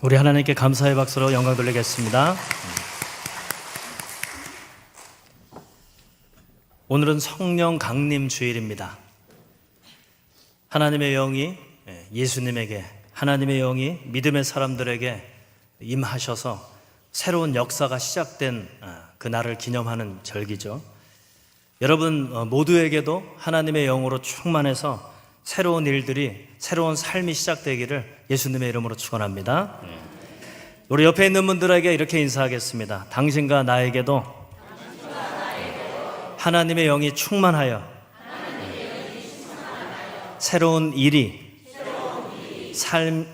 우리 하나님께 감사의 박수로 영광 돌리겠습니다. 오늘은 성령 강림 주일입니다. 하나님의 영이 예수님에게, 하나님의 영이 믿음의 사람들에게 임하셔서 새로운 역사가 시작된 그날을 기념하는 절기죠. 여러분 모두에게도 하나님의 영으로 충만해서 새로운 일들이, 새로운 삶이 시작되기를 예수님의 이름으로 축원합니다. 우리 옆에 있는 분들에게 이렇게 인사하겠습니다. 당신과 나에게도 하나님의 영이 충만하여 새로운 일이,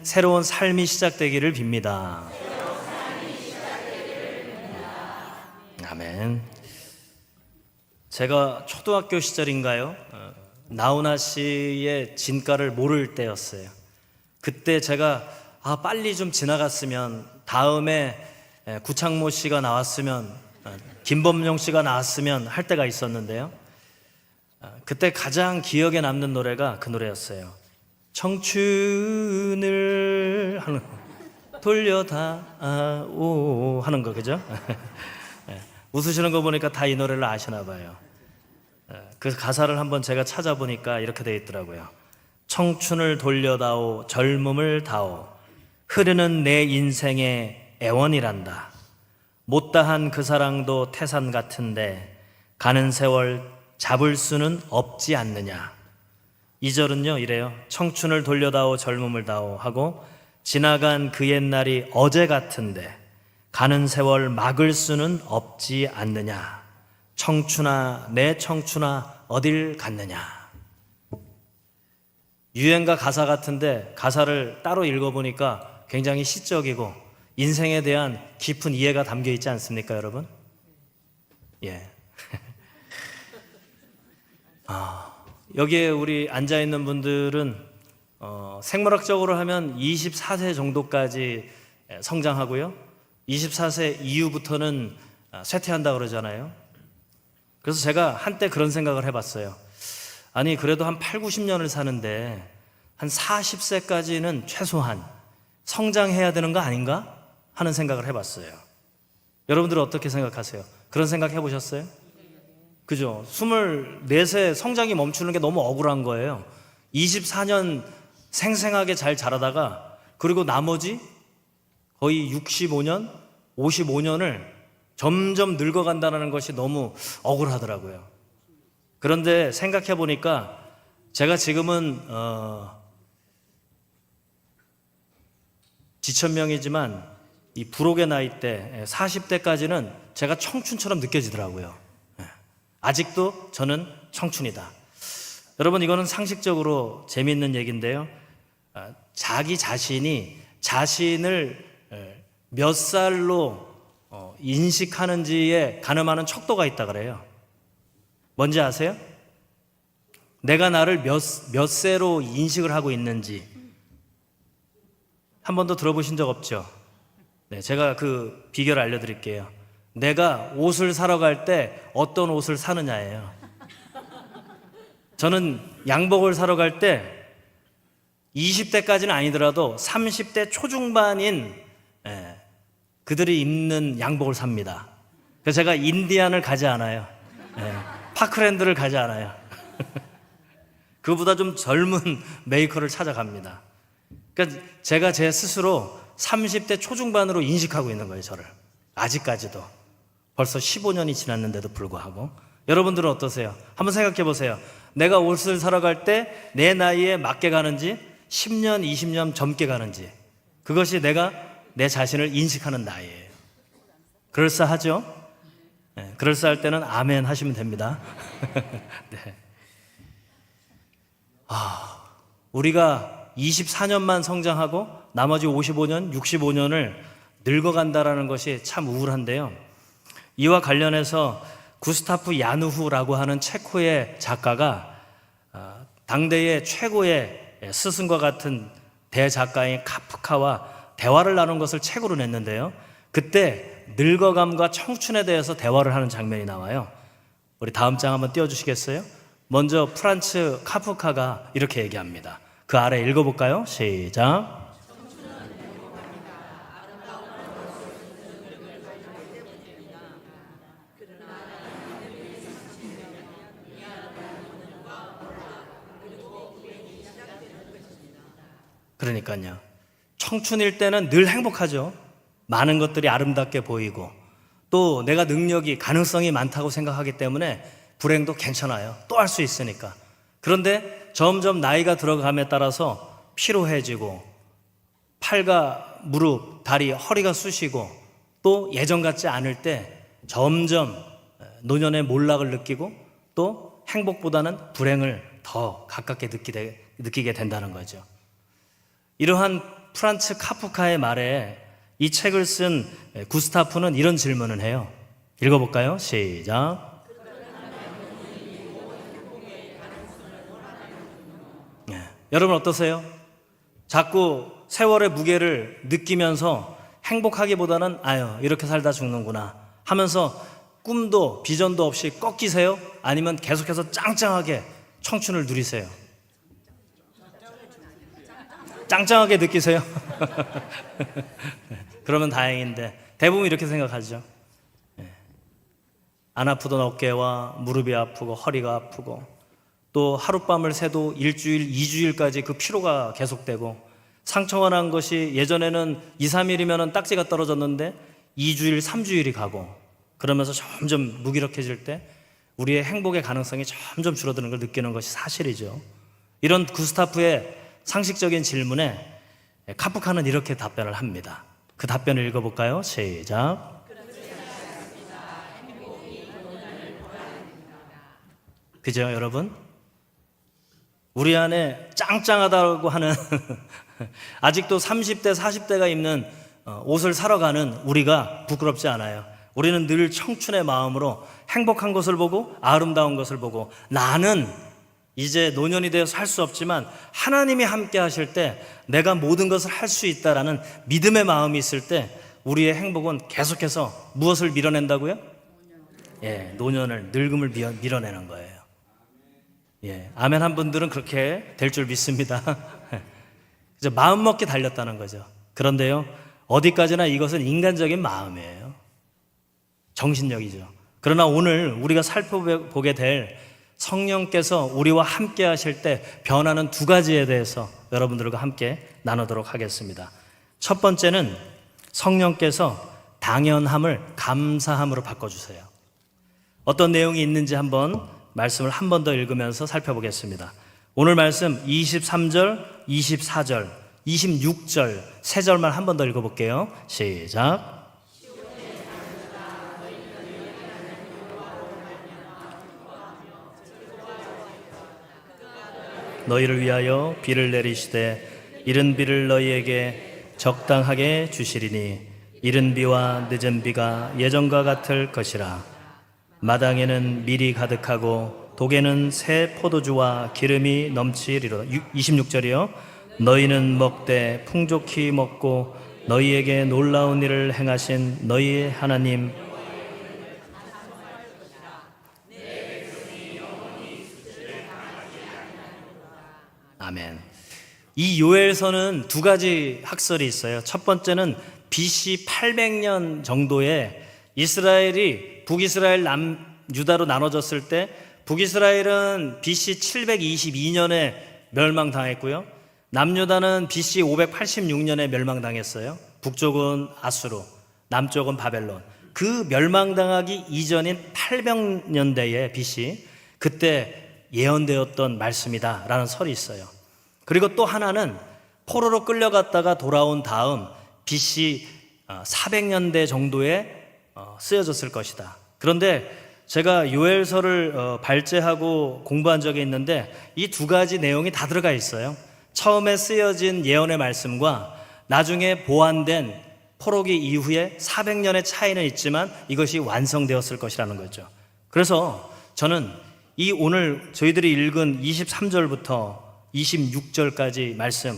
새로운 삶이 시작되기를 빕니다. 아멘. 제가 초등학교 시절인가요? 나훈아 씨의 진가를 모를 때였어요. 그때 제가 빨리 좀 지나갔으면, 다음에 구창모 씨가 나왔으면, 김범용 씨가 나왔으면 할 때가 있었는데요. 그때 가장 기억에 남는 노래가 그 노래였어요. 청춘을 하는 돌려다오 하는 거, 그죠? 웃으시는 거 보니까 다 이 노래를 아시나 봐요. 그 가사를 한번 제가 찾아보니까 이렇게 되어 있더라고요. 청춘을 돌려다오, 젊음을 다오, 흐르는 내 인생의 애원이란다. 못다한 그 사랑도 태산 같은데 가는 세월 잡을 수는 없지 않느냐. 2절은요 이래요. 청춘을 돌려다오, 젊음을 다오 하고, 지나간 그 옛날이 어제 같은데 가는 세월 막을 수는 없지 않느냐. 청춘아, 내 청춘아, 어딜 갔느냐. 유행가 가사 같은데 가사를 따로 읽어보니까 굉장히 시적이고 인생에 대한 깊은 이해가 담겨 있지 않습니까, 여러분? 예. 여기에 우리 앉아있는 분들은 생물학적으로 하면 24세 정도까지 성장하고요, 24세 이후부터는 쇠퇴한다고 그러잖아요. 그래서 제가 한때 그런 생각을 해봤어요. 아니 그래도 한 8, 90년을 사는데 한 40세까지는 최소한 성장해야 되는 거 아닌가 하는 생각을 해봤어요. 여러분들은 어떻게 생각하세요? 그런 생각 해보셨어요? 그죠? 24세 성장이 멈추는 게 너무 억울한 거예요. 24년 생생하게 잘 자라다가 그리고 나머지 거의 65년, 55년을 점점 늙어간다는 것이 너무 억울하더라고요. 그런데 생각해 보니까 제가 지금은 지천명이지만 이 불혹의 나이 때 40대까지는 제가 청춘처럼 느껴지더라고요. 아직도 저는 청춘이다. 여러분 이거는 상식적으로 재미있는 얘기인데요, 자기 자신이 자신을 몇 살로 인식하는지에 가늠하는 척도가 있다 그래요. 뭔지 아세요? 내가 나를 몇 세로 인식을 하고 있는지 한 번도 들어보신 적 없죠? 네, 제가 그 비결을 알려드릴게요. 내가 옷을 사러 갈 때 어떤 옷을 사느냐예요. 저는 양복을 사러 갈 때 20대까지는 아니더라도 30대 초중반인 그들이 입는 양복을 삽니다. 그래서 제가 인디안을 가지 않아요. 파크랜드를 가지 않아요. 그보다 좀 젊은 메이커를 찾아갑니다. 그러니까 제가 제 스스로 30대 초중반으로 인식하고 있는 거예요, 저를. 아직까지도. 벌써 15년이 지났는데도 불구하고. 여러분들은 어떠세요? 한번 생각해 보세요. 내가 옷을 사러 갈 때 내 나이에 맞게 가는지 10년, 20년 젊게 가는지, 그것이 내가 내 자신을 인식하는 나이예요. 그럴싸하죠? 네, 그럴싸할 때는 아멘 하시면 됩니다. 네. 우리가 24년만 성장하고 나머지 55년, 65년을 늙어간다라는 것이 참 우울한데요. 이와 관련해서 구스타프 야누후라고 하는 체코의 작가가 당대의 최고의 스승과 같은 대작가인 카프카와 대화를 나눈 것을 책으로 냈는데요, 그때 늙어감과 청춘에 대해서 대화를 하는 장면이 나와요. 우리 다음 장 한번 띄워주시겠어요? 먼저 프란츠 카프카가 이렇게 얘기합니다. 그 아래 읽어볼까요? 시작. 그러니까요. 청춘일 때는 늘 행복하죠. 많은 것들이 아름답게 보이고 또 내가 능력이 가능성이 많다고 생각하기 때문에 불행도 괜찮아요. 또 할 수 있으니까. 그런데 점점 나이가 들어감에 따라서 피로해지고 팔과 무릎, 다리, 허리가 쑤시고 또 예전 같지 않을 때 점점 노년의 몰락을 느끼고 또 행복보다는 불행을 더 가깝게 느끼게 된다는 거죠. 이러한 프란츠 카프카의 말에 이 책을 쓴 구스타프는 이런 질문을 해요. 읽어볼까요? 시작. 네. 여러분 어떠세요? 자꾸 세월의 무게를 느끼면서 행복하기보다는 아유 이렇게 살다 죽는구나 하면서 꿈도 비전도 없이 꺾이세요? 아니면 계속해서 짱짱하게 청춘을 누리세요? 짱짱하게 느끼세요? 그러면 다행인데 대부분 이렇게 생각하죠. 안 아프던 어깨와 무릎이 아프고 허리가 아프고 또 하룻밤을 새도 일주일, 2주일까지 그 피로가 계속되고 상처가 난 것이 예전에는 2, 3일이면 딱지가 떨어졌는데 2주일, 3주일이 가고 그러면서 점점 무기력해질 때 우리의 행복의 가능성이 점점 줄어드는 걸 느끼는 것이 사실이죠. 이런 구스타프의 상식적인 질문에 카프카는 이렇게 답변을 합니다. 그 답변을 읽어볼까요? 시작. 그죠, 여러분? 우리 안에 짱짱하다고 하는 아직도 30대, 40대가 입는 옷을 사러 가는 우리가 부끄럽지 않아요. 우리는 늘 청춘의 마음으로 행복한 것을 보고 아름다운 것을 보고 나는 이제 노년이 되어서 할 수 없지만 하나님이 함께 하실 때 내가 모든 것을 할 수 있다라는 믿음의 마음이 있을 때 우리의 행복은 계속해서 무엇을 밀어낸다고요? 노년을, 늙음을 밀어내는 거예요. 아멘 한 분들은 그렇게 될 줄 믿습니다. 이제 마음 먹기 달렸다는 거죠. 그런데요, 어디까지나 이것은 인간적인 마음이에요. 정신력이죠. 그러나 오늘 우리가 살펴보게 될 성령께서 우리와 함께 하실 때 변하는 두 가지에 대해서 여러분들과 함께 나누도록 하겠습니다. 첫 번째는 성령께서 당연함을 감사함으로 바꿔주세요. 어떤 내용이 있는지 한번 말씀을 한 번 더 읽으면서 살펴보겠습니다. 오늘 말씀 23절, 24절, 26절 세 절만 한 번 더 읽어볼게요. 시작. 너희를 위하여 비를 내리시되 이른 비를 너희에게 적당하게 주시리니 이른 비와 늦은 비가 예전과 같을 것이라. 마당에는 밀이 가득하고 독에는 새 포도주와 기름이 넘치리로다. 26절이요. 너희는 먹되 풍족히 먹고 너희에게 놀라운 일을 행하신 너희의 하나님 아멘. 이 요엘서는 두 가지 학설이 있어요. 첫 번째는 BC 800년 정도에 이스라엘이 북이스라엘 남유다로 나눠졌을 때 북이스라엘은 BC 722년에 멸망당했고요. 남유다는 BC 586년에 멸망당했어요. 북쪽은 아수르, 남쪽은 바벨론. 그 멸망당하기 이전인 800년대에 BC 그때 예언되었던 말씀이다라는 설이 있어요. 그리고 또 하나는 포로로 끌려갔다가 돌아온 다음 BC 400년대 정도에 쓰여졌을 것이다. 그런데 제가 요엘서를 발제하고 공부한 적이 있는데 이 두 가지 내용이 다 들어가 있어요. 처음에 쓰여진 예언의 말씀과 나중에 보완된 포로기 이후에 400년의 차이는 있지만 이것이 완성되었을 것이라는 거죠. 그래서 저는 이 오늘 저희들이 읽은 23절부터 26절까지 말씀,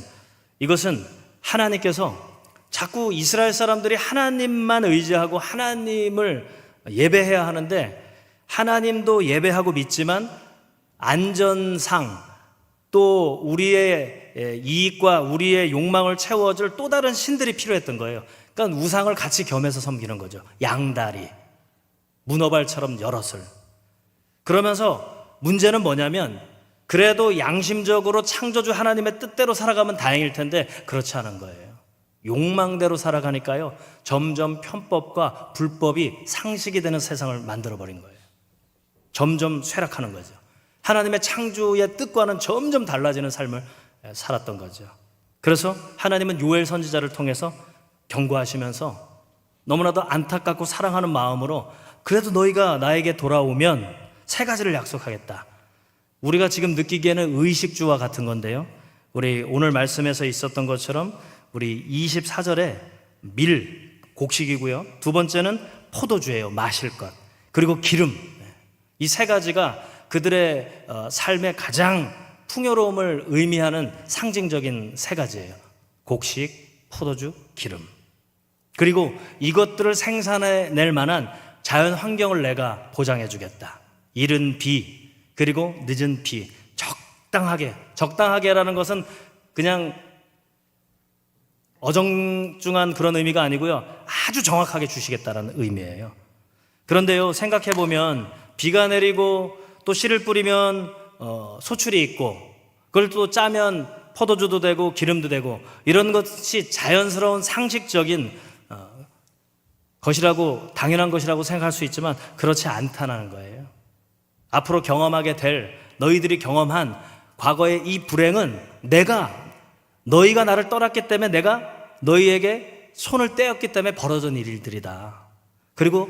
이것은 하나님께서 자꾸 이스라엘 사람들이 하나님만 의지하고 하나님을 예배해야 하는데 하나님도 예배하고 믿지만 안전상 또 우리의 이익과 우리의 욕망을 채워줄 또 다른 신들이 필요했던 거예요. 그러니까 우상을 같이 겸해서 섬기는 거죠. 양다리, 문어발처럼 여럿을. 그러면서 문제는 뭐냐면 그래도 양심적으로 창조주 하나님의 뜻대로 살아가면 다행일 텐데 그렇지 않은 거예요. 욕망대로 살아가니까요, 점점 편법과 불법이 상식이 되는 세상을 만들어버린 거예요. 점점 쇠락하는 거죠. 하나님의 창조의 뜻과는 점점 달라지는 삶을 살았던 거죠. 그래서 하나님은 요엘 선지자를 통해서 경고하시면서 너무나도 안타깝고 사랑하는 마음으로 그래도 너희가 나에게 돌아오면 세 가지를 약속하겠다. 우리가 지금 느끼기에는 의식주와 같은 건데요, 우리 오늘 말씀에서 있었던 것처럼 우리 24절에 밀, 곡식이고요, 두 번째는 포도주예요, 마실 것, 그리고 기름. 이 세 가지가 그들의 삶의 가장 풍요로움을 의미하는 상징적인 세 가지예요. 곡식, 포도주, 기름. 그리고 이것들을 생산해낼 만한 자연 환경을 내가 보장해 주겠다. 이른 비, 그리고 늦은 비, 적당하게라는 것은 그냥 어정중한 그런 의미가 아니고요, 아주 정확하게 주시겠다라는 의미예요. 그런데요, 생각해 보면 비가 내리고 또 씨를 뿌리면 소출이 있고, 그걸 또 짜면 포도주도 되고 기름도 되고, 이런 것이 자연스러운 상식적인 것이라고, 당연한 것이라고 생각할 수 있지만 그렇지 않다는 거예요. 앞으로 경험하게 될, 너희들이 경험한 과거의 이 불행은 너희가 나를 떠났기 때문에 내가 너희에게 손을 떼었기 때문에 벌어진 일들이다. 그리고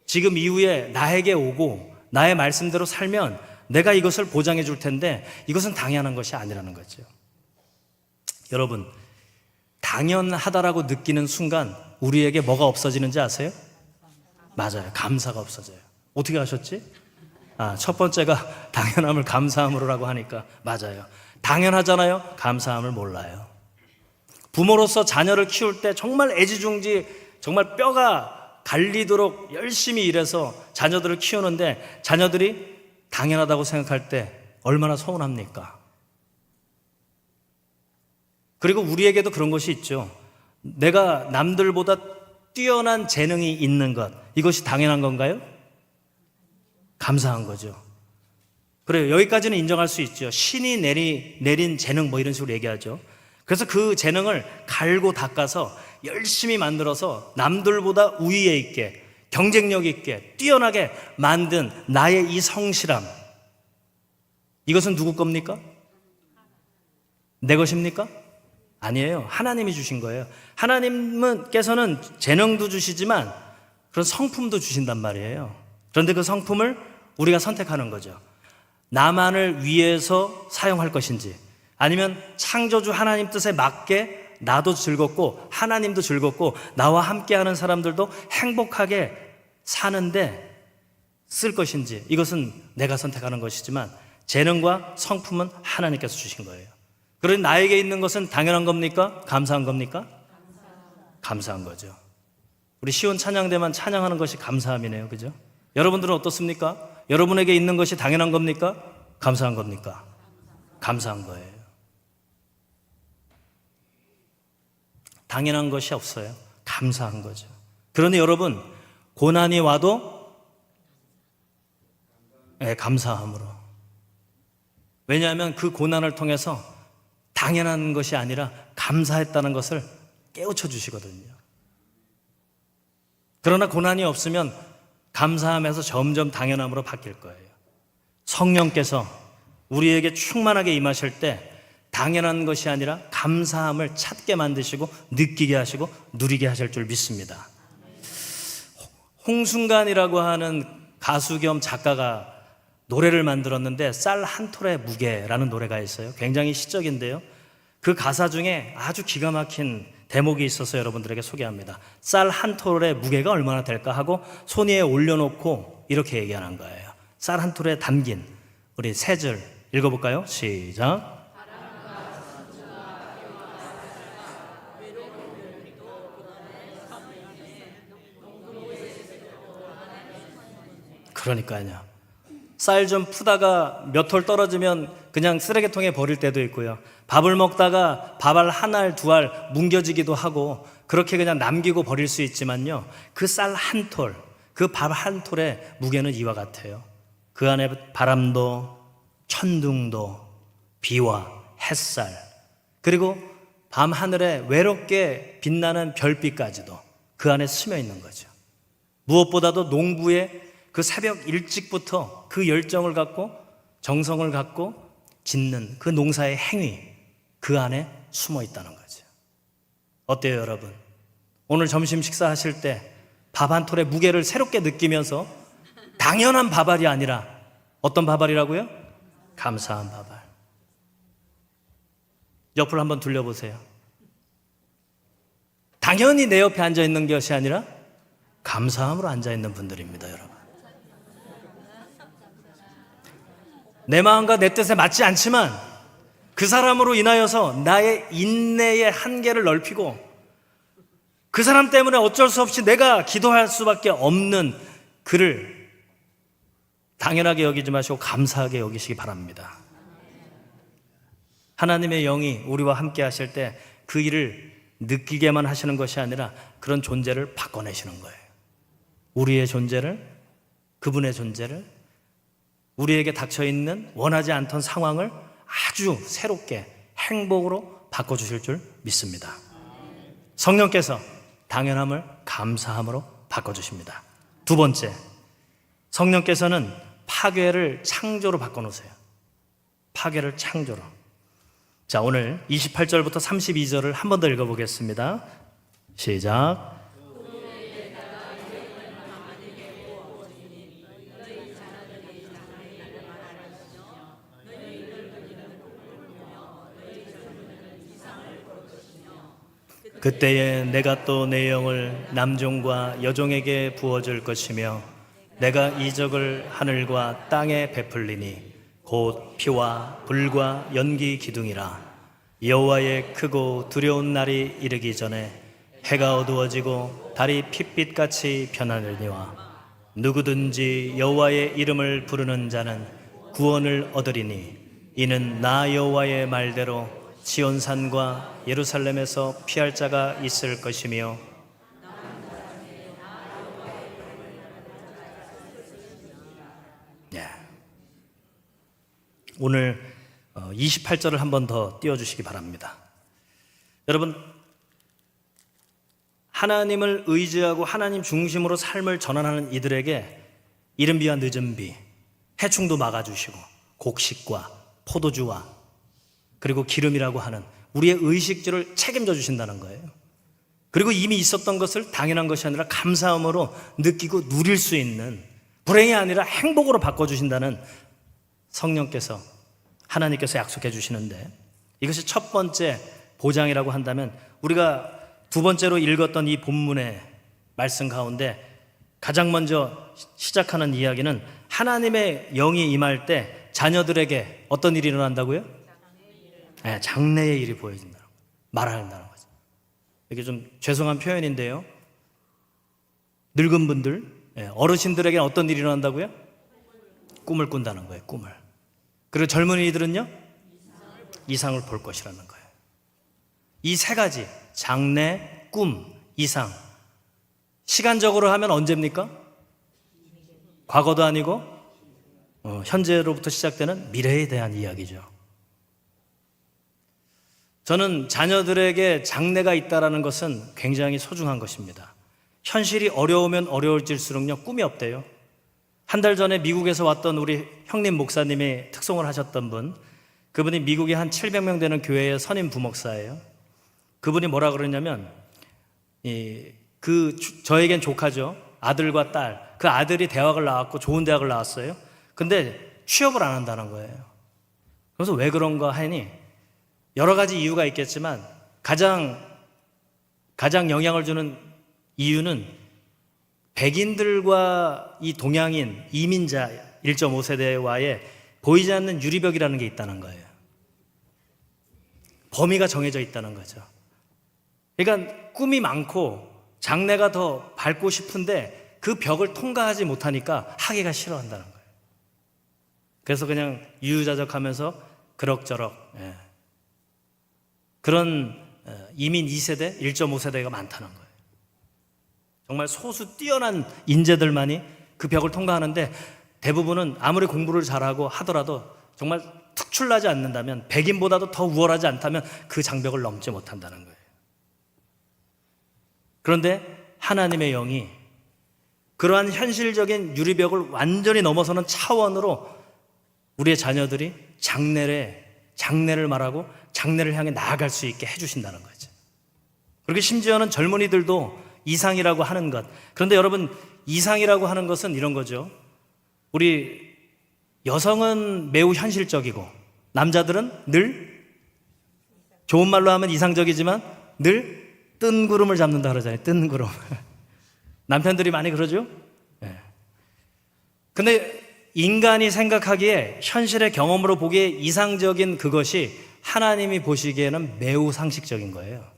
지금 이후에 나에게 오고 나의 말씀대로 살면 내가 이것을 보장해 줄 텐데 이것은 당연한 것이 아니라는 거죠. 여러분, 당연하다라고 느끼는 순간 우리에게 뭐가 없어지는지 아세요? 맞아요. 감사가 없어져요. 어떻게 아셨지? 첫 번째가 당연함을 감사함으로라고 하니까 맞아요. 당연하잖아요. 감사함을 몰라요. 부모로서 자녀를 키울 때 정말 애지중지, 정말 뼈가 갈리도록 열심히 일해서 자녀들을 키우는데 자녀들이 당연하다고 생각할 때 얼마나 서운합니까? 그리고 우리에게도 그런 것이 있죠. 내가 남들보다 뛰어난 재능이 있는 것, 이것이 당연한 건가요? 감사한 거죠. 그래요. 여기까지는 인정할 수 있죠. 신이 내린 재능 뭐 이런 식으로 얘기하죠. 그래서 그 재능을 갈고 닦아서 열심히 만들어서 남들보다 우위에 있게, 경쟁력 있게, 뛰어나게 만든 나의 이 성실함, 이것은 누구 겁니까? 내 것입니까? 아니에요. 하나님이 주신 거예요. 하나님께서는 재능도 주시지만 그런 성품도 주신단 말이에요. 그런데 그 성품을 우리가 선택하는 거죠. 나만을 위해서 사용할 것인지, 아니면 창조주 하나님 뜻에 맞게 나도 즐겁고 하나님도 즐겁고 나와 함께하는 사람들도 행복하게 사는데 쓸 것인지, 이것은 내가 선택하는 것이지만 재능과 성품은 하나님께서 주신 거예요. 그러니 나에게 있는 것은 당연한 겁니까? 감사한 겁니까? 감사한 거죠. 우리 시온 찬양대만 찬양하는 것이 감사함이네요. 그죠? 여러분들은 어떻습니까? 여러분에게 있는 것이 당연한 겁니까? 감사한 겁니까? 감사한 거예요. 당연한 것이 없어요. 감사한 거죠. 그러니 여러분, 고난이 와도 감사함으로. 왜냐하면 그 고난을 통해서 당연한 것이 아니라 감사했다는 것을 깨우쳐 주시거든요. 그러나 고난이 없으면 감사함에서 점점 당연함으로 바뀔 거예요. 성령께서 우리에게 충만하게 임하실 때 당연한 것이 아니라 감사함을 찾게 만드시고 느끼게 하시고 누리게 하실 줄 믿습니다. 홍순간이라고 하는 가수 겸 작가가 노래를 만들었는데 쌀 한 톨의 무게라는 노래가 있어요. 굉장히 시적인데요, 그 가사 중에 아주 기가 막힌 대목이 있어서 여러분들에게 소개합니다. 쌀 한 톨의 무게가 얼마나 될까 하고 손 위에 올려놓고 이렇게 얘기하는 거예요. 쌀 한 톨에 담긴 우리 세 절 읽어볼까요? 시작. 그러니까요. 쌀 좀 푸다가 몇 톨 떨어지면 그냥 쓰레기통에 버릴 때도 있고요. 밥을 먹다가 밥알 한 알, 두 알 뭉겨지기도 하고 그렇게 그냥 남기고 버릴 수 있지만요, 그 쌀 한 톨, 그 밥 한 톨의 무게는 이와 같아요. 그 안에 바람도 천둥도, 비와 햇살, 그리고 밤 하늘에 외롭게 빛나는 별빛까지도 그 안에 스며 있는 거죠. 무엇보다도 농부의 그 새벽 일찍부터 그 열정을 갖고 정성을 갖고 짓는 그 농사의 행위, 그 안에 숨어 있다는 거죠. 어때요, 여러분? 오늘 점심 식사하실 때 밥 한 톨의 무게를 새롭게 느끼면서 당연한 밥알이 아니라 어떤 밥알이라고요? 감사한 밥알. 옆을 한번 둘러보세요. 당연히 내 옆에 앉아 있는 것이 아니라 감사함으로 앉아 있는 분들입니다, 여러분. 내 마음과 내 뜻에 맞지 않지만 그 사람으로 인하여서 나의 인내의 한계를 넓히고 그 사람 때문에 어쩔 수 없이 내가 기도할 수밖에 없는 그를 당연하게 여기지 마시고 감사하게 여기시기 바랍니다. 하나님의 영이 우리와 함께 하실 때 그 일을 느끼게만 하시는 것이 아니라 그런 존재를 바꿔내시는 거예요. 우리의 존재를, 그분의 존재를, 우리에게 닥쳐있는 원하지 않던 상황을 아주 새롭게 행복으로 바꿔주실 줄 믿습니다. 성령께서 당연함을 감사함으로 바꿔주십니다. 두 번째, 성령께서는 파괴를 창조로 바꿔놓으세요. 파괴를 창조로. 자, 오늘 28절부터 32절을 한 번 더 읽어보겠습니다. 시작. 그때에 내가 또 내 영을 남종과 여종에게 부어줄 것이며 내가 이적을 하늘과 땅에 베풀리니 곧 피와 불과 연기 기둥이라. 여호와의 크고 두려운 날이 이르기 전에 해가 어두워지고 달이 핏빛같이 변하느니와 누구든지 여호와의 이름을 부르는 자는 구원을 얻으리니 이는 나 여호와의 말대로 시온산과 예루살렘에서 피할 자가 있을 것이며 오늘 28절을 한 번 더 띄워주시기 바랍니다. 여러분, 하나님을 의지하고 하나님 중심으로 삶을 전환하는 이들에게 이른 비와 늦은 비, 해충도 막아주시고 곡식과 포도주와 그리고 기름이라고 하는 우리의 의식주를 책임져 주신다는 거예요. 그리고 이미 있었던 것을 당연한 것이 아니라 감사함으로 느끼고 누릴 수 있는, 불행이 아니라 행복으로 바꿔주신다는 성령께서, 하나님께서 약속해 주시는데, 이것이 첫 번째 보장이라고 한다면 우리가 두 번째로 읽었던 이 본문의 말씀 가운데 가장 먼저 시작하는 이야기는 하나님의 영이 임할 때 자녀들에게 어떤 일이 일어난다고요? 장래의 일이 보여진다는 거예요. 말한다는 거죠. 이게 좀 죄송한 표현인데요, 늙은 분들, 어르신들에게는 어떤 일이 일어난다고요? 꿈을 꾼다는 거예요. 꿈을. 그리고 젊은이들은요, 이상을 볼 것이라는 거예요. 이 세 가지, 장래, 꿈, 이상, 시간적으로 하면 언제입니까? 과거도 아니고 현재로부터 시작되는 미래에 대한 이야기죠. 저는 자녀들에게 장래가 있다는 것은 굉장히 소중한 것입니다. 현실이 어려우면 어려울수록요, 꿈이 없대요. 한 달 전에 미국에서 왔던 우리 형님 목사님이 특송을 하셨던 분, 그분이 미국에 한 700명 되는 교회의 선임 부목사예요. 그분이 뭐라 그러냐면, 저에겐 조카죠. 아들과 딸. 그 아들이 대학을 나왔고 좋은 대학을 나왔어요. 근데 취업을 안 한다는 거예요. 그래서 왜 그런가 하니 여러 가지 이유가 있겠지만 가장 영향을 주는 이유는 백인들과 이 동양인, 이민자 1.5세대와의 보이지 않는 유리벽이라는 게 있다는 거예요. 범위가 정해져 있다는 거죠. 그러니까 꿈이 많고 장래가 더 밝고 싶은데 그 벽을 통과하지 못하니까 하기가 싫어한다는 거예요. 그래서 그냥 유유자적하면서 그럭저럭 그런 이민 2세대, 1.5세대가 많다는 거예요. 정말 소수 뛰어난 인재들만이 그 벽을 통과하는데 대부분은 아무리 공부를 잘하고 하더라도 정말 특출나지 않는다면, 백인보다도 더 우월하지 않다면 그 장벽을 넘지 못한다는 거예요. 그런데 하나님의 영이 그러한 현실적인 유리벽을 완전히 넘어서는 차원으로 우리의 자녀들이 장래를 말하고 장래를 향해 나아갈 수 있게 해주신다는 거죠. 그리고 심지어는 젊은이들도 이상이라고 하는 것. 그런데 여러분, 이상이라고 하는 것은 이런 거죠. 우리 여성은 매우 현실적이고 남자들은 늘, 좋은 말로 하면 이상적이지만 늘 뜬구름을 잡는다 그러잖아요. 뜬구름. 남편들이 많이 그러죠. 근데 인간이 생각하기에, 현실의 경험으로 보기에 이상적인 그것이 하나님이 보시기에는 매우 상식적인 거예요.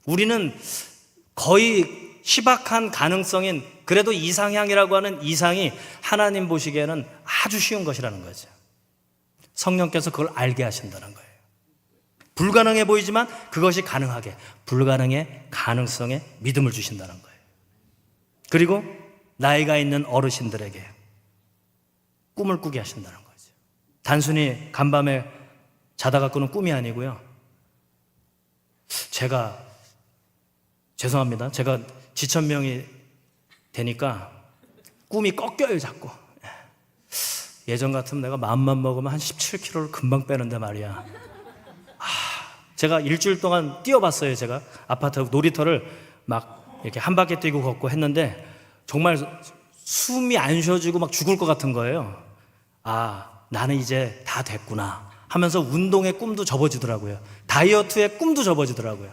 우리는 거의 희박한 가능성인, 그래도 이상향이라고 하는 이상이 하나님 보시기에는 아주 쉬운 것이라는 거죠. 성령께서 그걸 알게 하신다는 거예요. 불가능해 보이지만 그것이 가능하게, 불가능의 가능성에 믿음을 주신다는 거예요. 그리고 나이가 있는 어르신들에게 꿈을 꾸게 하신다는 거죠. 단순히 간밤에 자다가 꾸는 꿈이 아니고요. 죄송합니다. 제가 지천명이 되니까 꿈이 꺾여요, 자꾸. 예전 같으면 내가 마음만 먹으면 한 17kg를 금방 빼는데 말이야. 제가 일주일 동안 뛰어봤어요. 제가 아파트 놀이터를 막 이렇게 한 바퀴 뛰고 걷고 했는데 정말 숨이 안 쉬어지고 막 죽을 것 같은 거예요. 나는 이제 다 됐구나 하면서 운동의 꿈도 접어지더라고요. 다이어트의 꿈도 접어지더라고요.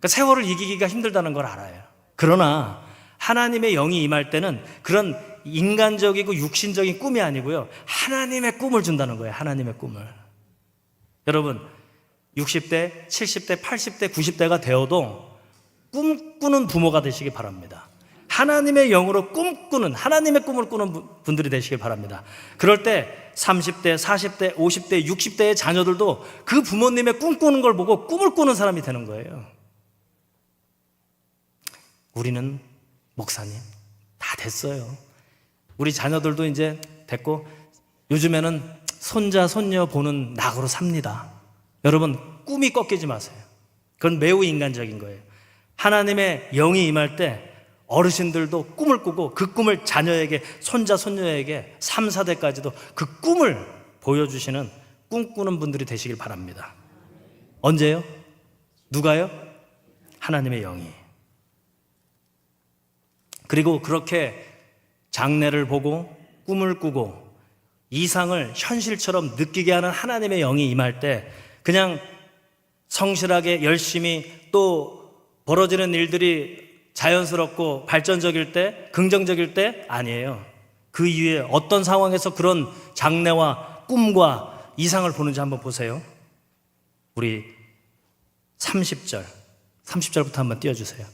그러니까 세월을 이기기가 힘들다는 걸 알아요. 그러나 하나님의 영이 임할 때는 그런 인간적이고 육신적인 꿈이 아니고요, 하나님의 꿈을 준다는 거예요. 하나님의 꿈을. 여러분, 60대, 70대, 80대, 90대가 되어도 꿈꾸는 부모가 되시기 바랍니다. 하나님의 영으로 꿈꾸는, 하나님의 꿈을 꾸는 분들이 되시길 바랍니다. 그럴 때 30대, 40대, 50대, 60대의 자녀들도 그 부모님의 꿈꾸는 걸 보고 꿈을 꾸는 사람이 되는 거예요. 우리는 목사님 다 됐어요. 우리 자녀들도 이제 됐고 요즘에는 손자, 손녀 보는 낙으로 삽니다. 여러분, 꿈이 꺾이지 마세요. 그건 매우 인간적인 거예요. 하나님의 영이 임할 때 어르신들도 꿈을 꾸고 그 꿈을 자녀에게, 손자, 손녀에게 3, 4대까지도 그 꿈을 보여주시는 꿈꾸는 분들이 되시길 바랍니다. 언제요? 누가요? 하나님의 영이. 그리고 그렇게 장래를 보고 꿈을 꾸고 이상을 현실처럼 느끼게 하는 하나님의 영이 임할 때 그냥 성실하게 열심히 또 벌어지는 일들이 자연스럽고 발전적일 때, 긍정적일 때 아니에요. 그 이후에 어떤 상황에서 그런 장래와 꿈과 이상을 보는지 한번 보세요. 우리 30절부터 한번 띄워주세요.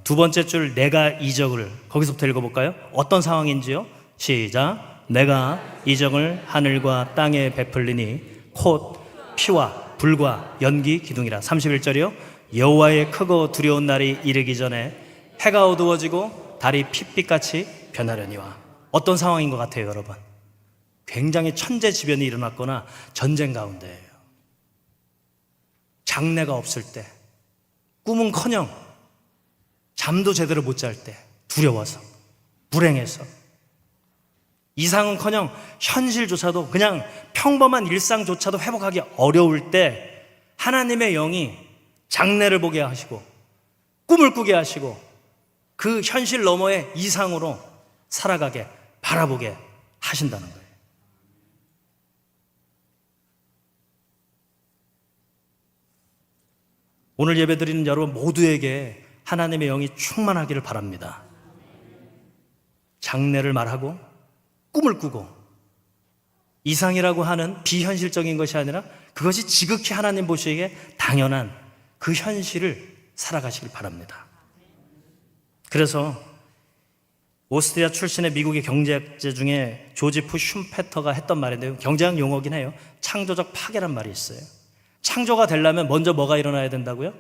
두 번째 줄, 내가 이적을, 거기서부터 읽어볼까요? 어떤 상황인지요? 시작. 내가 이적을 하늘과 땅에 베풀리니 곧 피와 불과 연기 기둥이라. 31절이요. 여호와의 크고 두려운 날이 이르기 전에 해가 어두워지고 달이 핏빛같이 변하려니와. 어떤 상황인 것 같아요, 여러분? 굉장히 천재지변이 일어났거나 전쟁 가운데예요. 장래가 없을 때, 꿈은커녕 잠도 제대로 못 잘 때, 두려워서, 불행해서, 이상은커녕 현실조차도, 그냥 평범한 일상조차도 회복하기 어려울 때 하나님의 영이 장래를 보게 하시고 꿈을 꾸게 하시고 그 현실 너머의 이상으로 살아가게, 바라보게 하신다는 거예요. 오늘 예배드리는 여러분 모두에게 하나님의 영이 충만하기를 바랍니다. 장래를 말하고 꿈을 꾸고 이상이라고 하는 비현실적인 것이 아니라 그것이 지극히 하나님 보시기에 당연한 그 현실을 살아가시길 바랍니다. 그래서 오스트리아 출신의 미국의 경제학자 중에 조지프 슌페터가 했던 말인데요, 경제학 용어긴 해요. 창조적 파괴란 말이 있어요. 창조가 되려면 먼저 뭐가 일어나야 된다고요?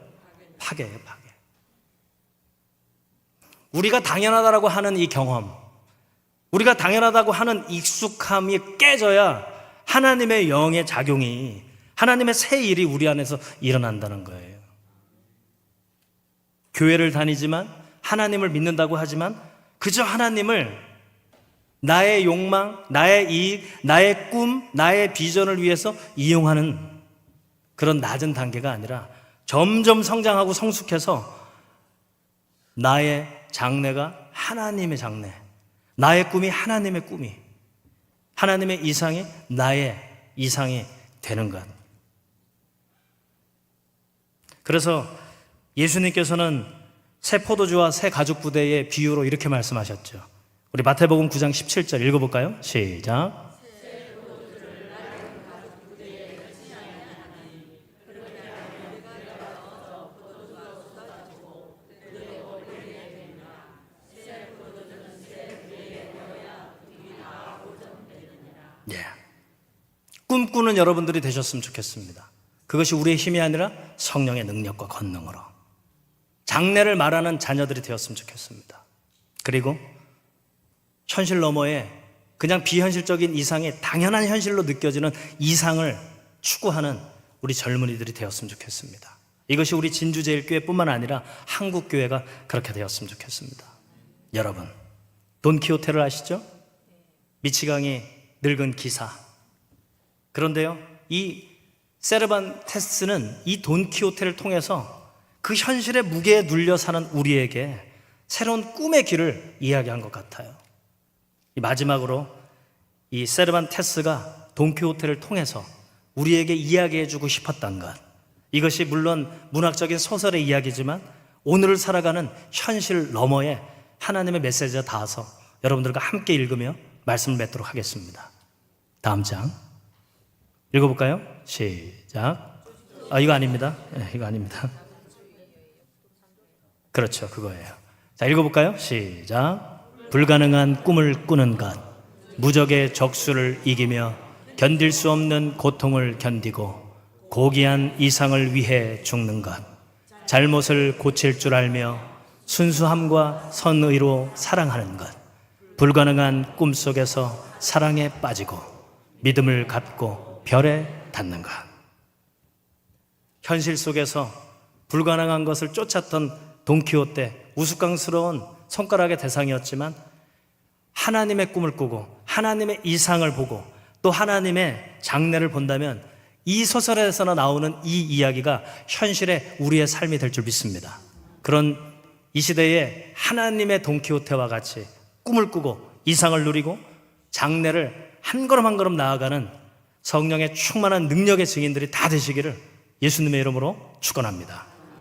파괴예요, 파괴. 우리가 당연하다라고 하는 이 경험, 우리가 당연하다고 하는 익숙함이 깨져야 하나님의 영의 작용이, 하나님의 새 일이 우리 안에서 일어난다는 거예요. 교회를 다니지만, 하나님을 믿는다고 하지만 그저 하나님을 나의 욕망, 나의 이익, 나의 꿈, 나의 비전을 위해서 이용하는 그런 낮은 단계가 아니라 점점 성장하고 성숙해서 나의 장래가 하나님의 장래, 나의 꿈이 하나님의 꿈이, 하나님의 이상이 나의 이상이 되는 것. 그래서 예수님께서는 새 포도주와 새 가죽 부대의 비유로 이렇게 말씀하셨죠. 우리 마태복음 9장 17절 읽어볼까요? 시작. 예. 꿈꾸는 여러분들이 되셨으면 좋겠습니다. 그것이 우리의 힘이 아니라 성령의 능력과 권능으로 장래를 말하는 자녀들이 되었으면 좋겠습니다. 그리고 현실 너머에 그냥 비현실적인 이상이 당연한 현실로 느껴지는 이상을 추구하는 우리 젊은이들이 되었으면 좋겠습니다. 이것이 우리 진주제일교회뿐만 아니라 한국교회가 그렇게 되었으면 좋겠습니다. 여러분, 돈키호테를 아시죠? 미치광이 늙은 기사. 그런데요, 이 세르반테스는 이 돈키호테를 통해서 그 현실의 무게에 눌려 사는 우리에게 새로운 꿈의 길을 이야기한 것 같아요. 마지막으로 이 세르반테스가 돈키호테를 통해서 우리에게 이야기해주고 싶었던 것, 이것이 물론 문학적인 소설의 이야기지만 오늘을 살아가는 현실 너머에 하나님의 메시지가 닿아서 여러분들과 함께 읽으며 말씀을 맺도록 하겠습니다. 다음 장 읽어볼까요? 시작. 이거 아닙니다. 이거 아닙니다. 그렇죠, 그거예요. 자, 읽어볼까요? 시작. 불가능한 꿈을 꾸는 것, 무적의 적수를 이기며 견딜 수 없는 고통을 견디고 고귀한 이상을 위해 죽는 것, 잘못을 고칠 줄 알며 순수함과 선의로 사랑하는 것, 불가능한 꿈 속에서 사랑에 빠지고 믿음을 갖고 별에 닿는 것. 현실 속에서 불가능한 것을 쫓았던 돈키호테, 우스꽝스러운 손가락의 대상이었지만 하나님의 꿈을 꾸고 하나님의 이상을 보고 또 하나님의 장래를 본다면 이 소설에서나 나오는 이 이야기가 현실의 우리의 삶이 될 줄 믿습니다. 그런 이 시대에 하나님의 돈키호테와 같이 꿈을 꾸고 이상을 누리고 장래를 한 걸음 한 걸음 나아가는 성령의 충만한 능력의 증인들이 다 되시기를 예수님의 이름으로 축원합니다.